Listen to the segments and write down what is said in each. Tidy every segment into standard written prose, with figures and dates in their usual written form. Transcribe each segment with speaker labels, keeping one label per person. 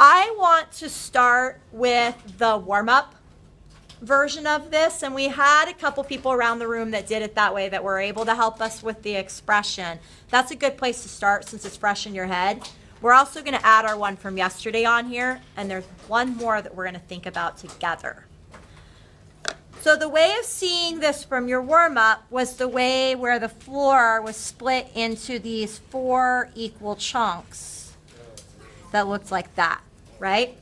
Speaker 1: I want to start with the warm-up version of this, and we had a couple people around the room that did it that way that were able to help us with the expression. That's a good place to start since it's fresh in your head. We're also going to add our one from yesterday on here, and there's one more that we're going to think about together. So the way of seeing this from your warm-up was the way where the floor was split into these 4 equal chunks that looked like that, right?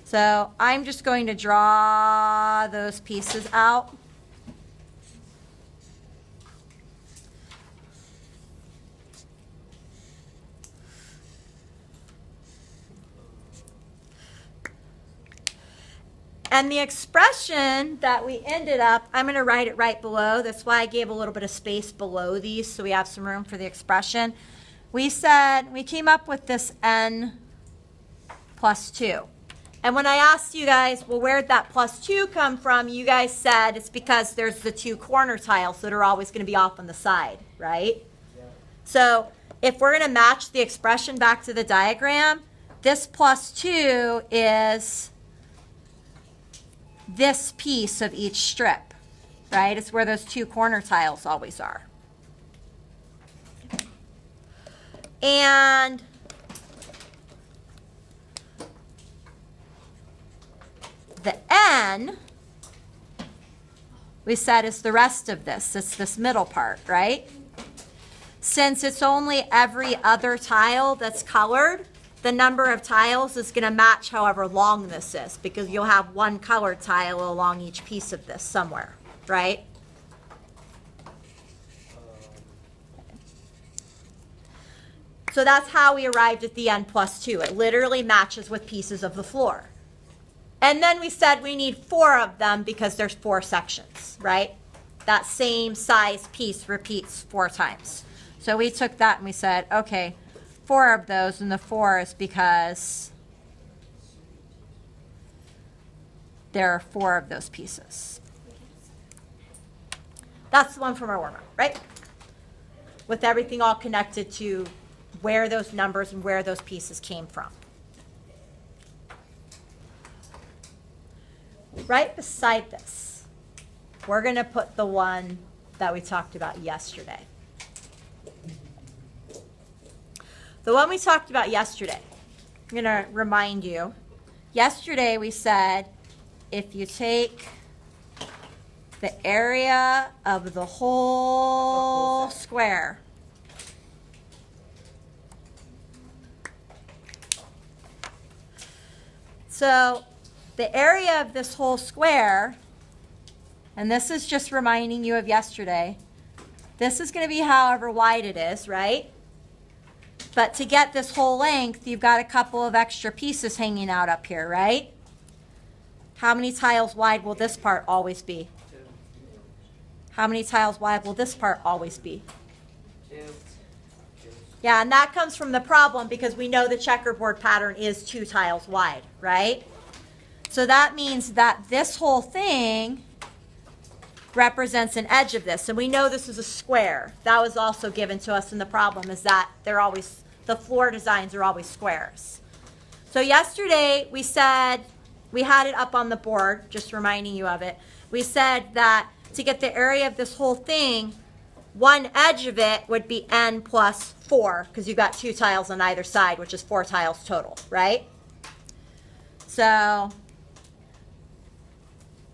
Speaker 1: So I'm just going to draw those pieces out. And the expression that we ended up, I'm going to write it right below. That's why I gave a little bit of space below these so we have some room for the expression. We said, we came up with this n plus 2. And when I asked you guys, well, where'd that plus 2 come from? You guys said it's because there's the 2 corner tiles that are always going to be off on the side, right? Yeah. So if we're going to match the expression back to the diagram, this plus 2 is this piece of each strip, right? It's where those 2 corner tiles always are. And the n, we said, is the rest of this. It's this middle part, right? Since it's only every other tile that's colored, the number of tiles is going to match however long this is, because you'll have one colored tile along each piece of this somewhere, right? So that's how we arrived at the n plus 2. It literally matches with pieces of the floor. And then we said we need 4 of them because there's 4 sections, right? That same size piece repeats 4 times. So we took that and we said, okay, 4 of those, and the 4 is because there are 4 of those pieces. That's the one from our warm-up, right? With everything all connected to where those numbers and where those pieces came from. Right beside this, we're going to put the one that we talked about yesterday. The one we talked about yesterday, I'm going to remind you. Yesterday we said if you take the area of the whole square, so the area of this whole square, and this is just reminding you of yesterday, this is going to be however wide it is, right? But to get this whole length, you've got a couple of extra pieces hanging out up here, right? How many tiles wide will this part always be?
Speaker 2: 2.
Speaker 1: How many tiles wide will this part always be?
Speaker 2: 2.
Speaker 1: Yeah, and that comes from the problem because we know the checkerboard pattern is 2 tiles wide, right? So that means that this whole thing represents an edge of this. And we know this is a square. That was also given to us in the problem, is that they're always, the floor designs are always squares. So yesterday we said, we had it up on the board, just reminding you of it. We said that to get the area of this whole thing, one edge of it would be n plus 4, because you've got 2 tiles on either side, which is 4 tiles total, right? So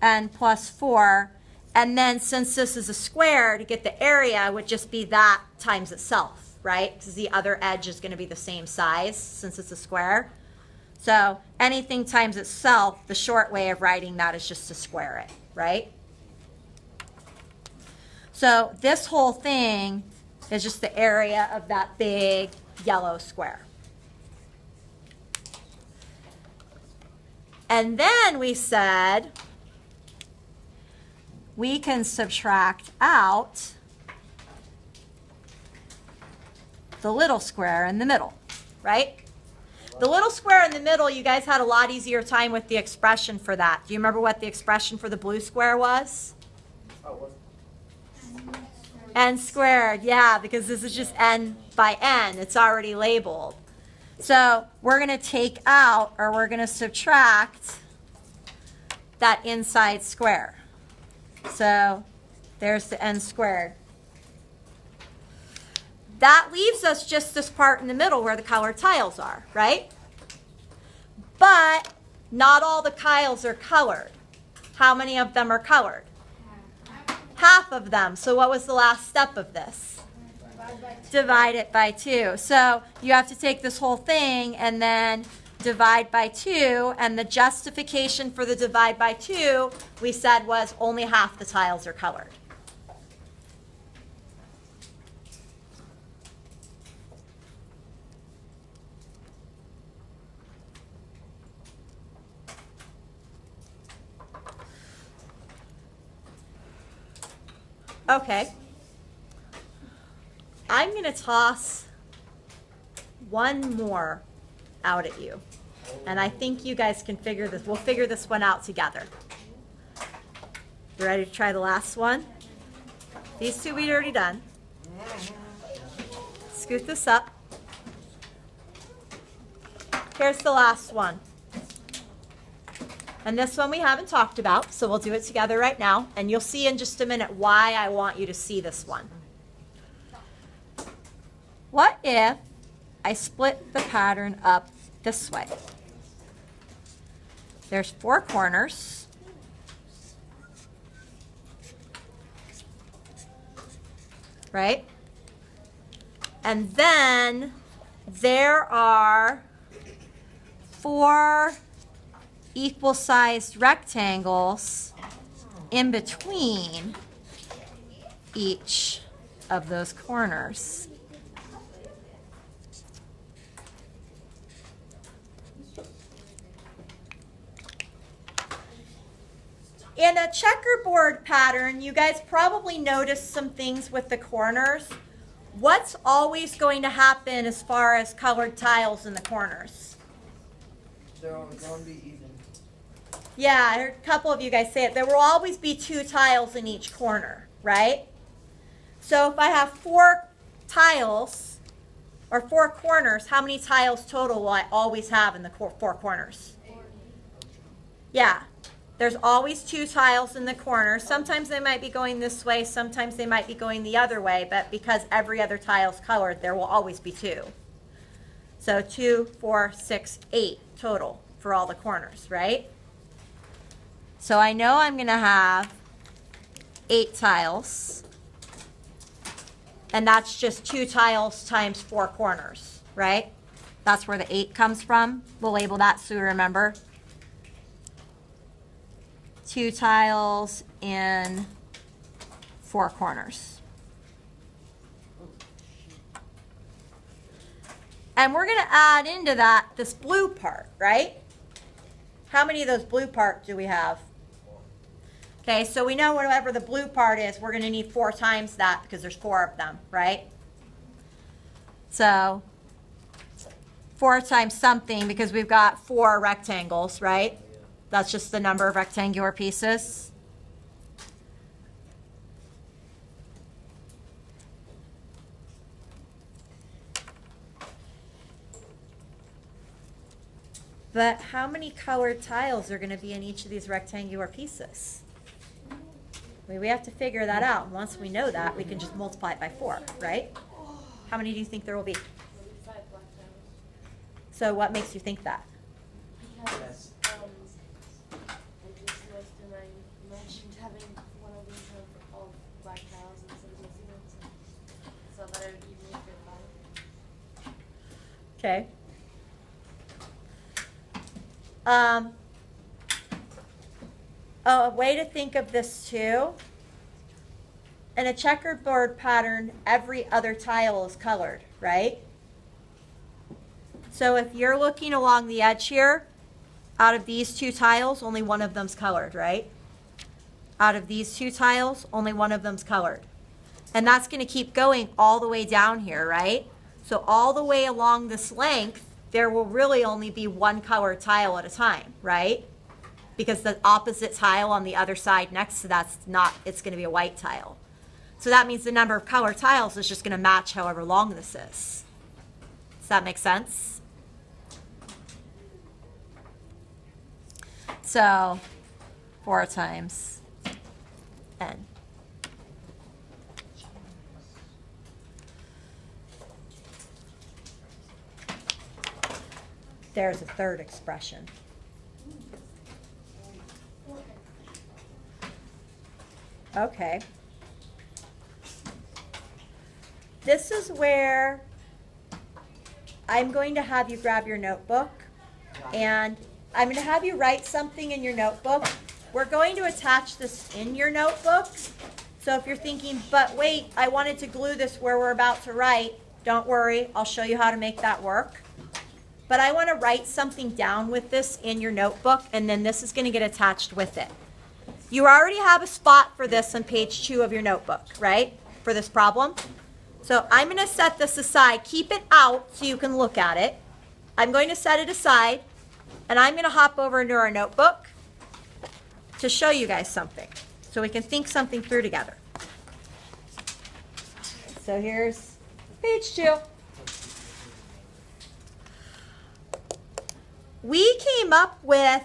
Speaker 1: n plus 4, and then since this is a square, to get the area would just be that times itself, right? Because the other edge is going to be the same size since it's a square. So anything times itself, the short way of writing that is just to square it, right? So this whole thing is just the area of that big yellow square. And then we said we can subtract out the little square in the middle, right? The little square in the middle, you guys had a lot easier time with the expression for that. Do you remember what the expression for the blue square was? N squared, yeah, because this is just n by n. It's already labeled. So we're going to take out, or we're going to subtract that inside square. So there's the n squared. That leaves us just this part in the middle where the colored tiles are, right? But not all the tiles are colored. How many of them are colored? Half of them. So what was the last step of this? Divide it by 2. So you have to take this whole thing and then divide by 2. And the justification for the divide by 2, we said, was only half the tiles are colored. Okay. I'm going to toss one more out at you. And I think you guys can figure this. We'll figure this one out together. You ready to try the last one? These two we'd already done. Scoot this up. Here's the last one. And this one we haven't talked about, so we'll do it together right now. And you'll see in just a minute why I want you to see this one. What if I split the pattern up this way? There's 4 corners. Right? And then there are 4 equal-sized rectangles in between each of those corners. In a checkerboard pattern, you guys probably noticed some things with the corners. What's always going to happen as far as colored tiles in the corners?
Speaker 2: They're always going to be even.
Speaker 1: Yeah, I heard a couple of you guys say it. There will always be 2 tiles in each corner, right? So if I have 4 tiles, or 4 corners, how many tiles total will I always have in the 4 corners? Yeah, there's always 2 tiles in the corner. Sometimes they might be going this way, sometimes they might be going the other way, but because every other tile is colored, there will always be 2. So 2, 4, 6, 8 total for all the corners, right? So I know I'm going to have 8 tiles. And that's just 2 tiles times 4 corners, right? That's where the 8 comes from. We'll label that so we remember. 2 tiles in 4 corners. And we're going to add into that this blue part, right? How many of those blue parts do we have? Okay, so we know whatever the blue part is, we're going to need 4 times that because there's 4 of them, right? So 4 times something because we've got 4 rectangles, right? That's just the number of rectangular pieces. But how many colored tiles are going to be in each of these rectangular pieces? We have to figure that out. And once we know that, we can just multiply it by 4, right? How many do you think there will be?
Speaker 3: 5 black tiles.
Speaker 1: So what makes you think that?
Speaker 3: Because I just noticed and I mentioned having one of these have all black tiles and some missing ones. So that it would give me a good 5.
Speaker 1: Okay. A way to think of this too, in a checkerboard pattern, every other tile is colored, right? So if you're looking along the edge here, out of these 2 tiles, only one of them's colored, right? Out of these 2 tiles, only one of them's colored. And that's going to keep going all the way down here, right? So all the way along this length, there will really only be 1 colored tile at a time, right? Because the opposite tile on the other side next to that's not, it's going to be a white tile. So that means the number of colored tiles is just going to match however long this is. Does that make sense? So 4 times n. There's a third expression. Okay. This is where I'm going to have you grab your notebook, and I'm going to have you write something in your notebook. We're going to attach this in your notebook. So if you're thinking, but wait, I wanted to glue this where we're about to write, don't worry, I'll show you how to make that work. But I want to write something down with this in your notebook, and then this is going to get attached with it. You already have a spot for this on page 2 of your notebook, right? For this problem. So I'm going to set this aside. Keep it out so you can look at it. I'm going to set it aside, and I'm going to hop over into our notebook to show you guys something so we can think something through together. So here's page 2. We came up with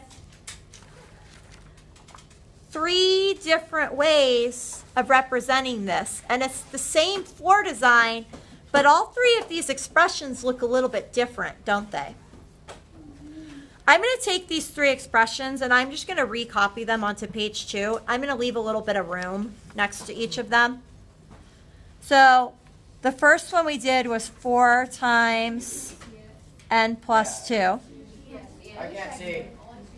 Speaker 1: 3 different ways of representing this, and it's the same floor design, but all 3 of these expressions look a little bit different, don't they? I'm going to take these 3 expressions and I'm just going to recopy them onto page 2. I'm going to leave a little bit of room next to each of them. So the first one we did was 4 times n plus 2.
Speaker 2: I can't see.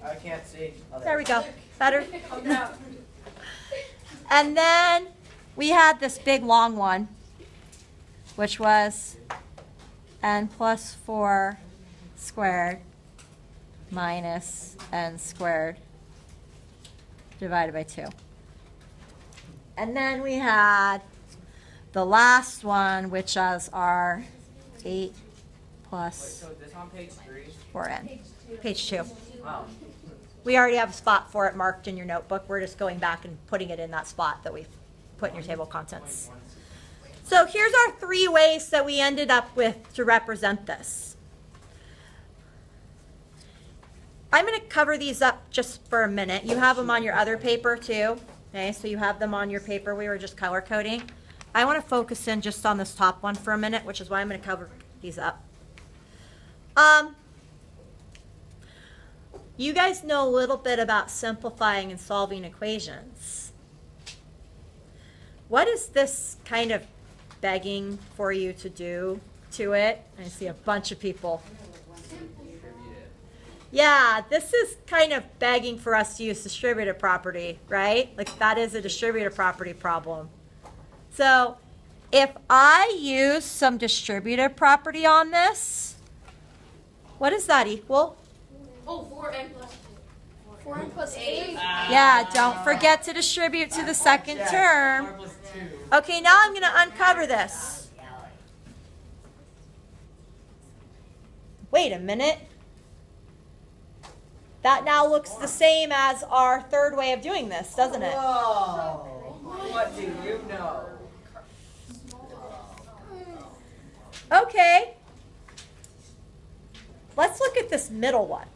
Speaker 2: I can't see. Oh,
Speaker 1: There we go. Better? And then we had this big long one, which was n plus 4 squared minus n squared divided by 2. And then we had the last one, which is our 8 plus
Speaker 2: So this on page 3?
Speaker 1: 4n. Page 2.
Speaker 2: Wow.
Speaker 1: We already have a spot for it marked in your notebook. We're just going back and putting it in that spot that we've put in your table of contents. So here's our 3 ways that we ended up with to represent this. I'm going to cover these up just for a minute. You have them on your other paper too. Okay, so you have them on your paper we were just color coding. I want to focus in just on this top one for a minute, which is why I'm going to cover these up. You guys know a little bit about simplifying and solving equations. What is this kind of begging for you to do to it? I see a bunch of people. Yeah, this is kind of begging for us to use distributive property, right? Like that is a distributive property problem. So if I use some distributive property on this, what does that equal?
Speaker 3: Oh, 4n plus 2. 4n plus 8.
Speaker 1: Yeah, don't forget to distribute to the second term. Okay, now I'm going to uncover this. Wait a minute. That now looks the same as our third way of doing this, doesn't it?
Speaker 2: Whoa. What do you know?
Speaker 1: Okay. Let's look at this middle one.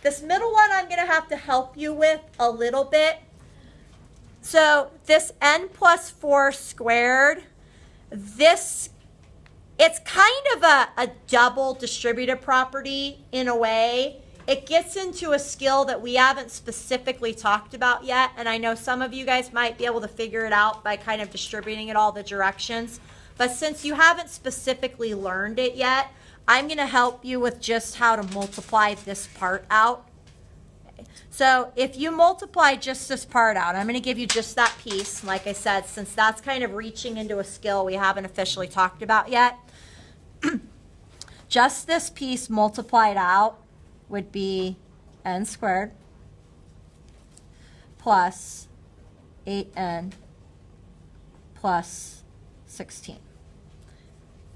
Speaker 1: This middle one I'm going to have to help you with a little bit. So this n plus 4 squared, it's kind of a double distributive property in a way. It gets into a skill that we haven't specifically talked about yet, and I know some of you guys might be able to figure it out by kind of distributing it all the directions. But since you haven't specifically learned it yet, I'm going to help you with just how to multiply this part out. So if you multiply just this part out, I'm going to give you just that piece. Like I said, since that's kind of reaching into a skill we haven't officially talked about yet, just this piece multiplied out would be n squared plus 8n plus 16.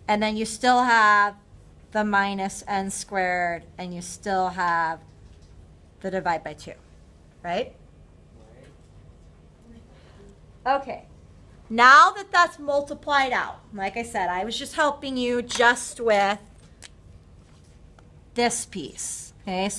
Speaker 1: And then you still have the minus n squared, and you still have the divide by 2, right? Okay. Now that that's multiplied out, like I said, I was just helping you just with this piece, okay?